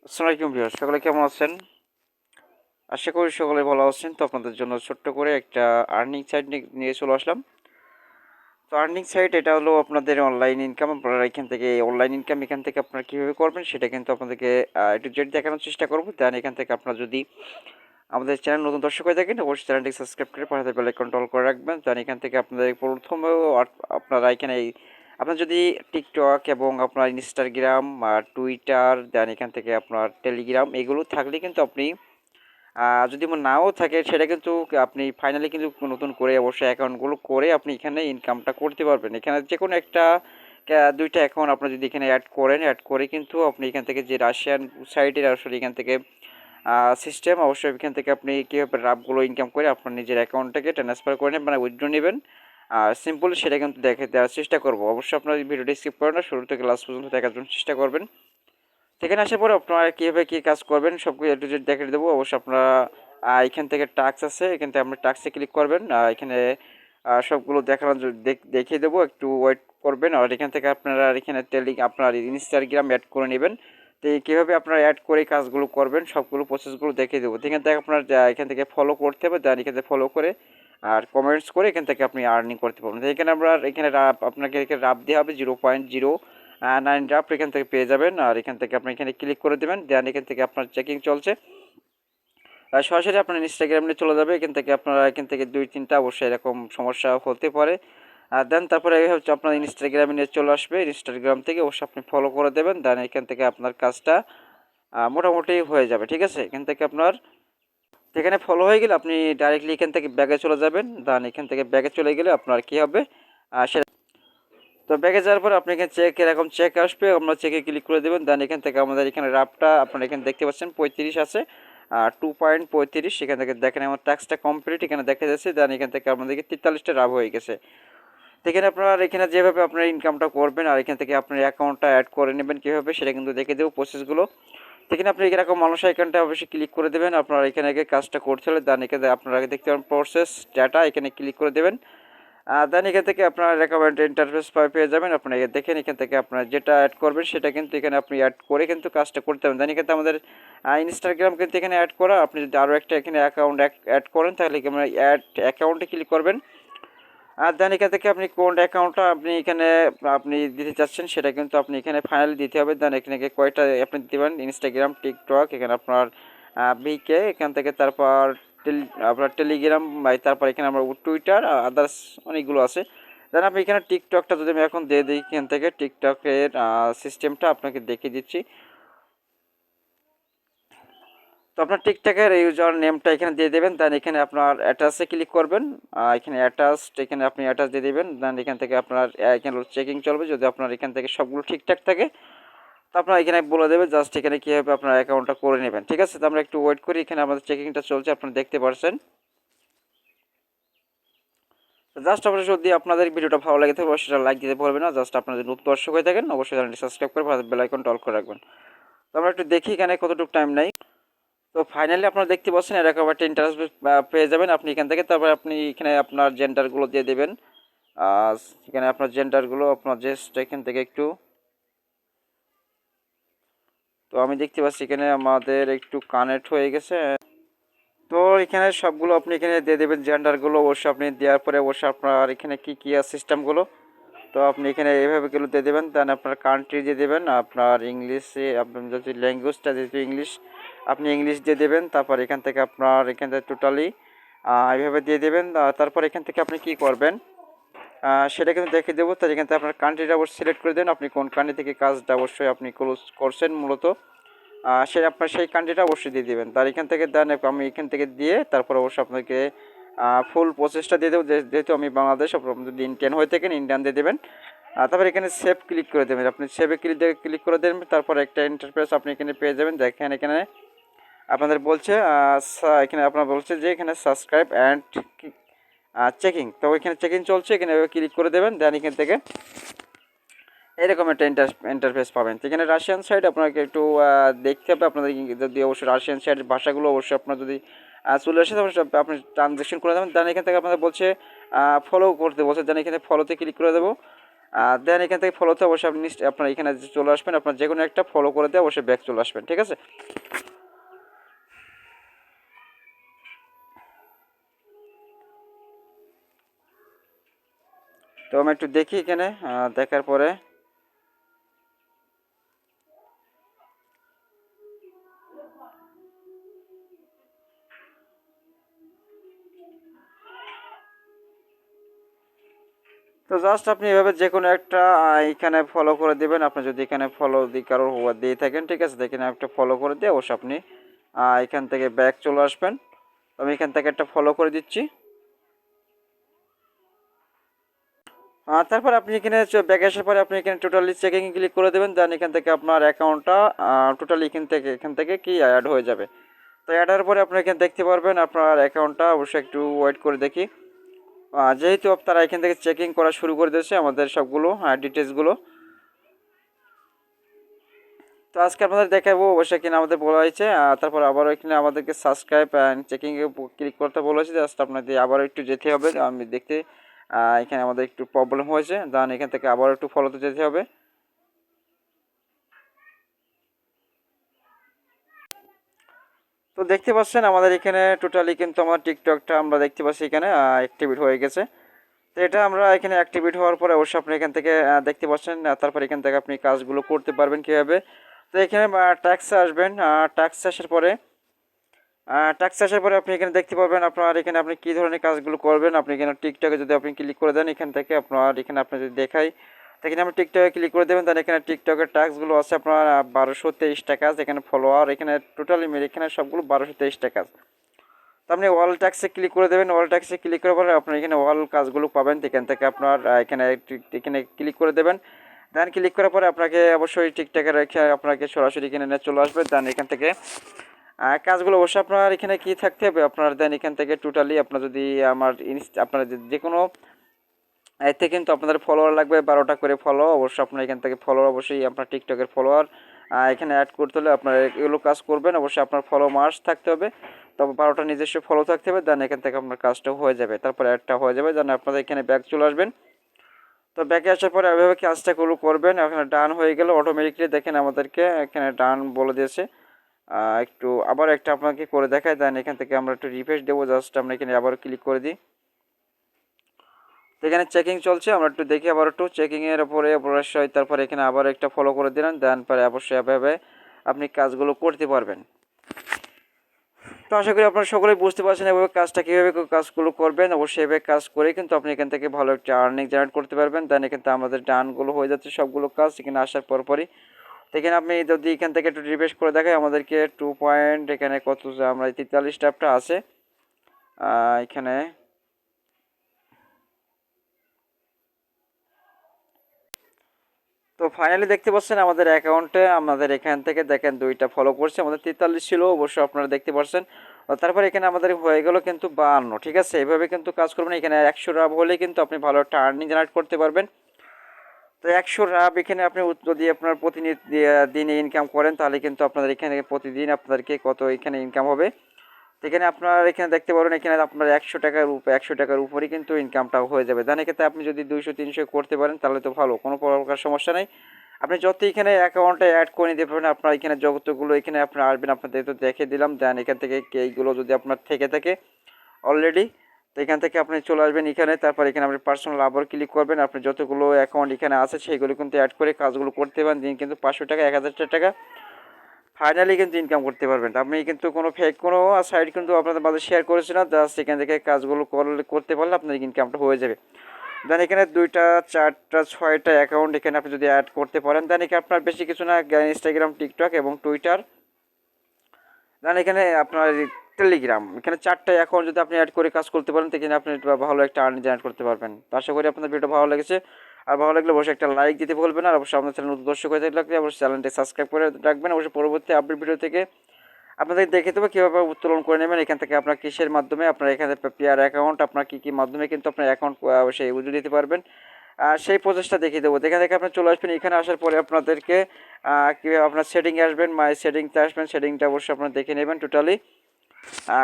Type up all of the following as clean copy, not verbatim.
আসসালামু আলাইকুম ভিউয়ার্স, সকলে কেমন আছেন? আশা করি সকলে ভালো আছেন। তো আপনাদের জন্য ছোট্ট করে একটা আর্নিং সাইট নিয়ে চলে আসলাম। তো আর্নিং সাইট এটা হলো আপনাদের অনলাইন ইনকাম। আপনারা এখান থেকে আপনারা কীভাবে করবেন সেটা কিন্তু আপনাদেরকে A to Z দেখানোর চেষ্টা করব। দেন এখান থেকে আপনারা যদি আমাদের চ্যানেল নতুন দর্শক হয়ে থাকেন অবশ্যই চ্যানেলটি সাবস্ক্রাইব করে পাশে বেল আইকনটা অল করে রাখবেন। দেন এখান থেকে আপনাদের প্রথমেও আপনারা এখানে আপনার যদি টিকটক এবং আপনার ইনস্টাগ্রাম, টুইটার, দেন এখান থেকে আপনার টেলিগ্রাম এগুলো থাকলে কিন্তু আপনি যদি নাও থাকে সেটা কিন্তু আপনি ফাইনালি কিন্তু নতুন করে অবশ্যই অ্যাকাউন্টগুলো করে আপনি এখানে ইনকামটা করতে পারবেন। এখানে যেকোনো একটা ২টা অ্যাকাউন্ট আপনারা যদি এখানে অ্যাড করে কিন্তু আপনি এখান থেকে যে রাশিয়ান সাইটের আসলে এখান থেকে সিস্টেম অবশ্যই এখান থেকে আপনি কীভাবে রাবগুলো ইনকাম করে আপনার নিজের অ্যাকাউন্টটাকে ট্রান্সফার করে নেবেন, মানে উইথড্র নেবেন। আর সিম্পল সেটা কিন্তু দেখে দেওয়ার চেষ্টা করব। অবশ্যই আপনার এই ভিডিওটি স্কিপ করেন না, শুরু থেকে লাস্ট পর্যন্ত দেখার জন্য চেষ্টা করবেন। সেখানে আসার পরে আপনারা কীভাবে কী কাজ করবেন সবগুলো A to Z দেখিয়ে দেবো। অবশ্যই আপনারা এখান থেকে টাস্ক আছে, এখান থেকে আপনি টাস্কে ক্লিক করবেন। এখানে সবগুলো দেখানোর দেখিয়ে দেবো, একটু ওয়েট করবেন। আর এখান থেকে আপনারা এখানে আপনার ইনস্টাগ্রাম অ্যাড করে নেবেন। তো এই কীভাবে আপনারা অ্যাড করে কাজগুলো করবেন সবগুলো প্রসেসগুলো দেখিয়ে দেবো। এখান থেকে আপনার এখান থেকে ফলো করতে হবে, দেন এখান থেকে ফলো করে আর কমেন্টস করে এখান থেকে আপনি আর্নিং করতে পারবেন। তো এখানে এখানে আপনাকে এখানে রাফ দেওয়া হবে 0.09 ড্রাফট এখান থেকে পেয়ে যাবেন। আর এখান থেকে আপনি এখানে ক্লিক করে দেবেন, দেন এখান থেকে আপনার চেকিং চলছে। সরাসরি আপনার ইনস্টাগ্রামে চলে যাবে। এখান থেকে 2-3টা অবশ্যই এরকম সমস্যা হতে পারে। দেন তারপরে এই হচ্ছে আপনার ইনস্টাগ্রামে নিয়ে চলে আসবে। ইনস্টাগ্রাম থেকে অবশ্যই আপনি ফলো করে দেবেন, দেন এখান থেকে আপনার কাজটা মোটামুটি হয়ে যাবে। ঠিক আছে, এখান থেকে আপনার এখানে ফলো হয়ে গেলে আপনি ডাইরেক্টলি এখান থেকে ব্যাগে চলে যাবেন। দেন এখান থেকে ব্যাগে চলে গেলে আপনার কী হবে সেটা। তো ব্যাগে যাওয়ার পর আপনি এখানে এরকম চেক আসবে, আমরা চেকে ক্লিক করে দেবেন। দেন এখান থেকে আমাদের এখানে রাফটা আপনারা এখানে দেখতে পাচ্ছেন 35 আছে, 2.35। সেখান থেকে দেখেন আমার ট্যাক্সটা কমপ্লিট এখানে দেখা যাচ্ছে। দেন এখান থেকে আমাদেরকে 43টা রাফ হয়ে গেছে। তো এখানে আপনার এখানে যেভাবে আপনার ইনকামটা করবেন আর এখান থেকে আপনার অ্যাকাউন্টটা অ্যাড করে নেবেন কীভাবে সেটা কিন্তু দেখে দেবো প্রসেসগুলো। এখানে আপনি এরকম মানুষ আইকনটা অবশ্যই ক্লিক করে দেবেন। আপনার এখানে আগে কাজটা করতে হলে দেন এখানে আপনারা আগে দেখতে পাবেন প্রসেস ডাটা, এখানে ক্লিক করে দেবেন। দেন এখান থেকে আপনার রেকমেন্ড ইন্টারফেস পেয়ে যাবেন। আপনারা দেখেন এখান থেকে আপনারা যেটা অ্যাড করবেন সেটা কিন্তু এখানে আপনি অ্যাড করে কিন্তু কাজটা করতে পারেন। দেন এখানে আমাদের ইনস্টাগ্রাম কিন্তু এখানে অ্যাড করা। আপনি যদি আরও একটা এখানে অ্যাকাউন্ট অ্যাড করেন তাহলে আপনার অ্যাড অ্যাকাউন্টে ক্লিক করবেন। আর দেন এখান থেকে আপনি কোন অ্যাকাউন্টটা আপনি দিতে চাচ্ছেন সেটা কিন্তু আপনি এখানে ফাইনালি দিতে হবে। দেন এখানে কয়টা আপনি দিতে পারেন, ইনস্টাগ্রাম, টিকটক, এখানে আপনার বিকে, এখান থেকে তারপর আপনার টেলিগ্রাম, তারপর এখানে আমরা টুইটার, আদার্স অনেকগুলো আছে। দেন আপনি এখানে টিকটকটা যদি আমি এখন দিয়ে দিই, এখান থেকে টিকটকের সিস্টেমটা আপনাকে দেখিয়ে দিচ্ছি। তো আপনার টিকটকের ইউজার নেমটা এখানে দিয়ে দেবেন। দেন এখানে আপনার অ্যাটাচে ক্লিক করবেন। এখানে এখানে আপনি অ্যাটাচ দিয়ে দেবেন। দেন এখান থেকে আপনার এখানে চেকিং চলবে। যদি আপনার এখান থেকে সবগুলো ঠিকঠাক থাকে তো আপনার এখানে বলে দেবে জাস্ট এখানে কীভাবে আপনার অ্যাকাউন্টটা করে নেবেন। ঠিক আছে, তো আমরা একটু ওয়েট করি। এখানে আমাদের চেকিংটা চলছে, আপনারা দেখতে পাচ্ছেন। জাস্ট আপনারা যদি আপনাদের ভিডিওটা ভালো লাগে থাকে অবশ্যই লাইক দিতে ভুলবেন না। জাস্ট আপনাদের নতুন দর্শক হয়ে থাকেন অবশ্যই চ্যানেলটি সাবস্ক্রাইব করে বেল আইকনটা অল করে রাখবেন। তো আমরা একটু দেখি এখানে কতটুকু টাইম নেই। তো ফাইনালি আপনারা দেখতে পাচ্ছেন এরকম একটা ইন্টারেস্ট পেয়ে যাবেন আপনি এখান থেকে। তারপরে আপনি এখানে আপনার জেন্ডারগুলো দিয়ে দেবেন। এখানে আপনার জেন্ডারগুলো আপনার জাস্ট এখান থেকে একটু, তো আমি দেখতে পাচ্ছি এখানে আমাদের একটু কানেক্ট হয়ে গেছে। তো এখানে সবগুলো আপনি এখানে দিয়ে দেবেন জেন্ডারগুলো। অবশ্যই আপনি দেওয়ার পরে অবশ্যই আপনার এখানে কী আছে সিস্টেমগুলো তো আপনি এখানে এইভাবে গুলো দিয়ে দেবেন। দেন আপনার কান্ট্রি দিয়ে দেবেন, আপনার ইংলিশে আপনার যদি ল্যাঙ্গুয়েজটা যেহেতু ইংলিশ আপনি ইংলিশ দিয়ে দেবেন। তারপর এখান থেকে আপনার এখান থেকে টোটালি এইভাবে দিয়ে দেবেন। তারপর এখান থেকে আপনি কি করবেন সেটা কিন্তু দেখে দেবো। তার এখান থেকে আপনার কান্ট্রিটা অবশ্যই সিলেক্ট করে দেন, আপনি কোন কান্ট্রি থেকে কাজটা অবশ্যই আপনি ক্লোজ করছেন মূলত আপনার সেই কান্ট্রিটা অবশ্যই দিয়ে দেবেন। তার এখান থেকে দেন আমি এখান থেকে দিয়ে তারপর অবশ্যই আপনাকে ফুল প্রসেসটা দিয়ে দেবো। যেহেতু আমি বাংলাদেশ, আপনার যদি ইন্ডিয়ান হয়ে থাকেন ইন্ডিয়ান দিয়ে দেবেন। তারপর এখানে সেভ ক্লিক করে দেবেন, আপনি সেভে ক্লিক করে দেবেন। তারপর একটা ইন্টারফেস আপনি এখানে পেয়ে যাবেন। দেখেন এখানে আপনাদের বলছে এখানে আপনার বলছে যে এখানে সাবস্ক্রাইব অ্যান্ড চেকিং, তো এখানে চেকিং চলছে, এখানে ক্লিক করে দেবেন। দেন এখান থেকে এরকম একটা ইন্টারফেস পাবেন। তো এখানে রাশিয়ান সাইড আপনাকে একটু দেখতে হবে। আপনাদের যদি অবশ্যই রাশিয়ান সাইডের ভাষাগুলো অবশ্যই আপনার যদি চলে আসে তাহলে আপনি ট্রানজ্যাকশন করে দেবেন। দেন এখান থেকে আপনাদের বলছে ফলো করতে বলছে, দেন এখানে ফলোতে ক্লিক করে দেবো। দেন এখান থেকে ফলোতে অবশ্যই আপনি আপনার এখানে চলে আসবেন, আপনার যে কোনো একটা ফলো করে দিয়ে অবশ্যই ব্যাক চলে আসবেন, ঠিক আছে। তো আমি একটু দেখি এখানে, দেখার পরে তো জাস্ট আপনি এভাবে যে কোনো একটা এখানে ফলো করে দিবেন। আপনি যদি এখানে ফলো কারোর দিয়ে থাকেন, ঠিক আছে, দেখেন একটা ফলো করে দিয়ে অবশ্যই আপনি এখান থেকে ব্যাক চলে আসবেন। আমি এখান থেকে একটা ফলো করে দিচ্ছি। তারপর আপনি এখানে ব্যাক আসার পরে আপনি এখানে টোটালি চেকিং ক্লিক করে দেবেন, দেন এখান থেকে আপনার অ্যাকাউন্টটা টোটালি এখান থেকে কি অ্যাড হয়ে যাবে। তো অ্যাড হওয়ার পরে আপনি এখানে দেখতে পারবেন আপনার অ্যাকাউন্টটা, অবশ্যই একটু ওয়েট করে দেখি। যেহেতু তারা এখান থেকে চেকিং করা শুরু করে দিয়েছে আমাদের সবগুলো ডিটেলসগুলো, তো আজকে আপনাদের দেখাবো অবশ্যই কিনা আমাদের বলা হয়েছে। তারপর আবারও এখানে আমাদেরকে সাবস্ক্রাইব অ্যান্ড চেকিংয়ে ক্লিক করতে বলা হয়েছে, জাস্ট আপনাদের আবারও একটু যেতে হবে। আমি দেখতে এখানে আমাদের একটু প্রবলেম হয়েছে, দেন এখান থেকে আবারও একটু ফলোতে যেতে হবে। তো দেখতে পাচ্ছেন আমাদের এখানে টোটালি কিন্তু আমার টিকটকটা আমরা দেখতে পাচ্ছি এখানে অ্যাক্টিভেট হয়ে গেছে। তো এটা আমরা এখানে অ্যাক্টিভেট হওয়ার পরে অবশ্যই আপনি এখান থেকে দেখতে পাচ্ছেন, তারপর এখান থেকে আপনি কাজগুলো করতে পারবেন কীভাবে। তো এখানে ট্যাক্সে আসবেন, ট্যাক্স আসার পরে আপনি এখানে দেখতে পাবেন আপনার এখানে আপনি কী ধরনের কাজগুলো করবেন। আপনি এখানে টিকটকে যদি আপনি ক্লিক করে দেন, এখান থেকে আপনার এখানে আপনি যদি দেখাই, এখানে আপনি টিকটকে ক্লিক করে দেবেন, দেন এখানে টিকটকের ট্যাক্সগুলো আছে আপনার 1223 টাকা। এখানে ফলোয়ার এখানে টোটালি মিলে এখানে সবগুলো 1223 টাকা। তো আপনি অল ট্যাক্সে ক্লিক করে দেবেন, অল ট্যাক্সে ক্লিক করার পরে আপনার এখানে অল কাজগুলো পাবেন। এখান থেকে আপনার এখানে ক্লিক করে দেবেন, দেন ক্লিক করার পরে আপনাকে অবশ্যই টিকটকে রেখে আপনাকে সরাসরি এখানে নিয়ে চলে আসবে। দেন এখান থেকে কাজগুলো অবশ্যই আপনার এখানে কি থাকতে হবে আপনার, দেন এখান থেকে টোটালি আপনার যদি আমার আপনার যে কোনো এতে কিন্তু আপনাদের ফলোয়ার লাগবে 12টা করে ফলো। অবশ্যই আপনার এখান থেকে ফলোয়ার অবশ্যই আপনার টিকটকের ফলোয়ার এখানে অ্যাড করতে হলে আপনার এগুলো কাজ করবেন। অবশ্যই আপনার ফলো মার্কস থাকতে হবে, তবে 12টা নিজস্ব ফলো থাকতে হবে, দেন এখান থেকে আপনার কাজটা হয়ে যাবে, তারপর অ্যাডটা হয়ে যাবে, দেন আপনাদের এখানে ব্যাক চলে আসবেন। তো ব্যাকে আসার পরে এভাবে কাজটা করবেন। এখানে ডান হয়ে গেলে অটোমেটিকলি দেখেন আমাদেরকে এখানে ডান বলে দিয়েছে। একটু আবার একটা আপনাকে করে দেখায়, দেন এখান থেকে আমরা একটু রিফ্রেশ দেবো, জাস্ট আমরা এখানে আবার ক্লিক করে দিই। তো এখানে চেকিং চলছে, আমরা একটু দেখি আবার একটু চেকিংয়ের উপরে অবশ্যই, তারপরে এখানে আবার একটা ফলো করে দিলেন, দেন পরে অবশ্যই এভাবে আপনি কাজগুলো করতে পারবেন। তো আশা করি আপনারা সকলেই বুঝতে পারছেন এভাবে কাজটা কীভাবে কাজগুলো করবেন। অবশ্যই এভাবে কাজ করে কিন্তু আপনি এখান থেকে ভালো একটা আর্নিং জেনারেট করতে পারবেন। দেন এখান থেকে আমাদের ডানগুলো হয়ে যাচ্ছে সবগুলো কাজ এখানে আসার পরপরই। তো এখানে আপনি যদি এখান থেকে একটু রিফ্রেশ করে দেখায় আমাদেরকে 2 পয়েন্ট এখানে কত আমরা 43 টাপটা আছে এখানে। তো ফাইনালি দেখতে পাচ্ছেন আমাদের অ্যাকাউন্টে আমাদের এখান থেকে দেখেন 2টা ফলো করছে, আমাদের 43 ছিল অবশ্যই আপনারা দেখতে পাচ্ছেন। তারপর এখানে আমাদের হয়ে গেল কিন্তু 52, ঠিক আছে। এভাবে কিন্তু কাজ করবেন, এখানে 100 রাব হলে কিন্তু আপনি ভালো একটা আর্নিং জেনারেট করতে পারবেন। তো 100 রাব এখানে আপনি যদি আপনার দিনে ইনকাম করেন তাহলে কিন্তু আপনাদের এখানে প্রতিদিন আপনাদেরকে কত এখানে ইনকাম হবে। তো এখানে আপনার এখানে দেখতে পারেন এখানে আপনার 100 টাকার উপরেই কিন্তু ইনকামটা হয়ে যাবে। দেন এক্ষেত্রে আপনি যদি 200-300 করতে পারেন তাহলে তো ভালো, কোনো প্রকার সমস্যা নেই। আপনি যত এখানে অ্যাকাউন্টে অ্যাড করে নিতে পারবেন, আপনার এখানে যতগুলো এখানে আপনার আসবেন আপনাদের তো দেখে দিলাম। দেন এখান থেকে এইগুলো যদি আপনার থেকে থাকে অলরেডি, তো এখান থেকে আপনি চলে আসবেন এখানে, তারপর এখানে আপনি পার্সোনাল আবার ক্লিক করবেন। আপনি যতগুলো অ্যাকাউন্ট এখানে আছে সেইগুলো কিন্তু অ্যাড করে কাজগুলো করতে পারেন, দিন কিন্তু 500 টাকা 1000 টাকা ফাইনালি কিন্তু ইনকাম করতে পারবেন। আপনি কিন্তু কোনো ফেক কোনো সাইট কিন্তু আপনাদের মাঝে শেয়ার করেছে না, জাস্ট এখান থেকে কাজগুলো করতে পারলে আপনার ইনকামটা হয়ে যাবে। দেন এখানে 2টা 4টা 6টা অ্যাকাউন্ট এখানে আপনি যদি অ্যাড করতে পারেন, দেন এখানে আপনার বেশি কিছু না, ইনস্টাগ্রাম, টিকটক এবং টুইটার, দেন এখানে আপনার টেলিগ্রাম, এখানে 4টা অ্যাকাউন্ট যদি আপনি অ্যাড করে কাজ করতে পারেন তো এখানে আপনি ভালো একটা আর্নিং জেনারেট করতে পারবেন। তো আশা করি আপনাদের ভিডিও ভালো লেগেছে, আর ভালো লাগলে অবশ্যই একটা লাইক দিতে ভুলবেন না। আর অবশ্যই আমাদের চ্যানেল নতুন দর্শক হয়ে থাকলে অবশ্যই চ্যানেলটি সাবস্ক্রাইব করে রাখবেন। অবশ্যই পরবর্তী আপডেট ভিডিও থেকে আপনাদের দেখে দেবো কীভাবে উত্তোলন করে নেবেন এখান থেকে আপনার কিসের মাধ্যমে আপনার এখানে পেয়ার অ্যাকাউন্ট আপনার কী মাধ্যমে কিন্তু আপনার অ্যাকাউন্ট অবশ্যই ইউজ দিতে পারবেন, আর সেই প্রসেসটা দেখিয়ে দেবো। এখান থেকে আপনি চলে আসবেন, এখানে আসার পরে আপনাদেরকে কীভাবে আপনার সেটিংয়ে আসবেন, মাই সেটিংতে আসবেন, সেটিংটা অবশ্যই আপনারা দেখে নেবেন টোটালি।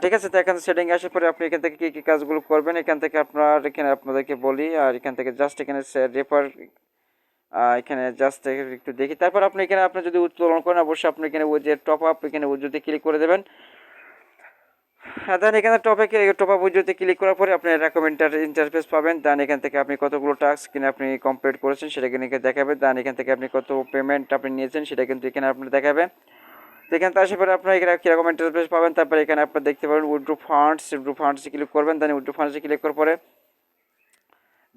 ঠিক আছে। তো এখানে সেটিং আসার পরে আপনি এখান থেকে কী কাজগুলো করবেন এখান থেকে এখানে আপনাদেরকে বলি, আর এখান থেকে জাস্ট এখানে রেফার এখানে জাস্ট একটু দেখি। তারপর আপনি এখানে আপনি যদি উত্তোলন করেন অবশ্যই আপনি এখানে ওই যে টপ আপ এখানে যদি ক্লিক করে দেবেন। দেন এখানে টপ আপ উইথড্রোতে ক্লিক করার পরে আপনি এরকম ইন্টারফেস পাবেন। দেন এখান থেকে আপনি কতগুলো টাস্ক কিনে আপনি কমপ্লিট করেছেন সেটা কিন্তু এখানে দেখাবে। দেন এখান থেকে আপনি কত পেমেন্ট আপনি নিয়েছেন সেটা কিন্তু এখানে আপনার দেখাবে। তো এখানে আসার পরে আপনার এখানে কীরকম ইন্টারফেস পাবেন। তারপরে এখানে আপনার দেখতে পাবেন উইথড্রো ফান্ডসে ক্লিক করবেন। দেন উইথড্রো ফান্ডসে ক্লিক করার পরে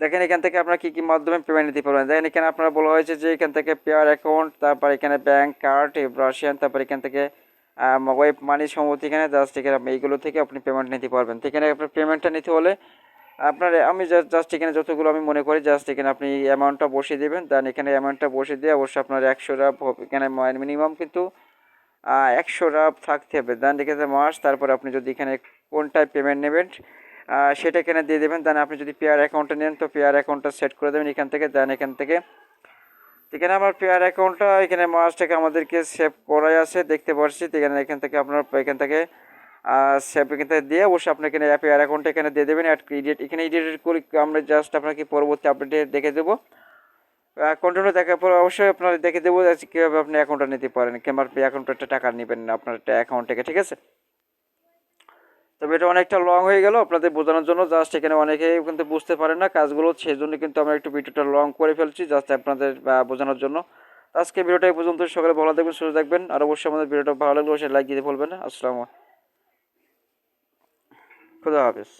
দেখেন এখান থেকে আপনার কী কী মাধ্যমে পেমেন্ট নিতে পারবেন। দেখেন এখানে আপনার বলা হয়েছে যে এখান থেকে পেয়ার অ্যাকাউন্ট, তারপর এখানে ব্যাঙ্ক কার্ড, রাশিয়ান, তারপর এখান থেকে ওয়েব মানি সম্ভবত এখানে জাস্ট এখানে আপনি এইগুলো থেকে আপনি পেমেন্ট নিতে পারবেন। তো এখানে আপনার পেমেন্টটা নিতে হলে আপনার আমি জাস্ট এখানে যতগুলো আমি মনে করি জাস্ট এখানে আপনি অ্যামাউন্টটা বসিয়ে দেবেন। দেন এখানে অ্যামাউন্টটা বসিয়ে দিয়ে অবশ্যই আপনার 100 রাব এখানে মিনিমাম কিন্তু 100 রাব থাকতে হবে। দেন এখানে মাস, তারপর আপনি যদি এখানে কোনটায় পেমেন্ট নেবেন সেটা এখানে দিয়ে দেবেন। দেন আপনি যদি পেয়ার অ্যাকাউন্টটা নেন তো পেয়ার অ্যাকাউন্টটা সেট করে দেবেন এখান থেকে। দেন এখান থেকে এখানে আমার পেয়ার অ্যাকাউন্টটা এখানে মাসটাকে আমাদেরকে সেভ করাই আছে দেখতে পাচ্ছি। তো এখান থেকে আপনার এখান থেকে সেভ এখান থেকে দিয়ে অবশ্যই আপনি এখানে পেয়ার অ্যাকাউন্টটা এখানে দিয়ে দেবেন। এখানে এডিট করে আমরা জাস্ট আপনাকে পরবর্তী আপডেটে দেখে দেবো। কন্টিনিউ দেখার পর অবশ্যই আপনার দেখে দেবো কীভাবে আপনি অ্যাকাউন্টটা নিতে পারেন, কিংবা আপনি অ্যাকাউন্টটা টাকা নেবেন না আপনার অ্যাকাউন্ট থেকে, ঠিক আছে। তবে এটা অনেকটা লং হয়ে গেল আপনাদের বোঝানোর জন্য। জাস্ট এখানে অনেকেই কিন্তু বুঝতে পারেন না কাজগুলো, সেই জন্য কিন্তু আমরা একটু ভিডিওটা লং করে ফেলছি জাস্ট আপনাদের বোঝানোর জন্য। আজকে ভিডিওটা এই পর্যন্ত। সকালে ভালো থাকবেন, সুস্থ থাকবেন। আর অবশ্যই আমাদের ভিডিওটা ভালো লাগলে অবশ্যই লাইক দিতে ভুলবেন না। আসসালামু, খুদা হাফেজ।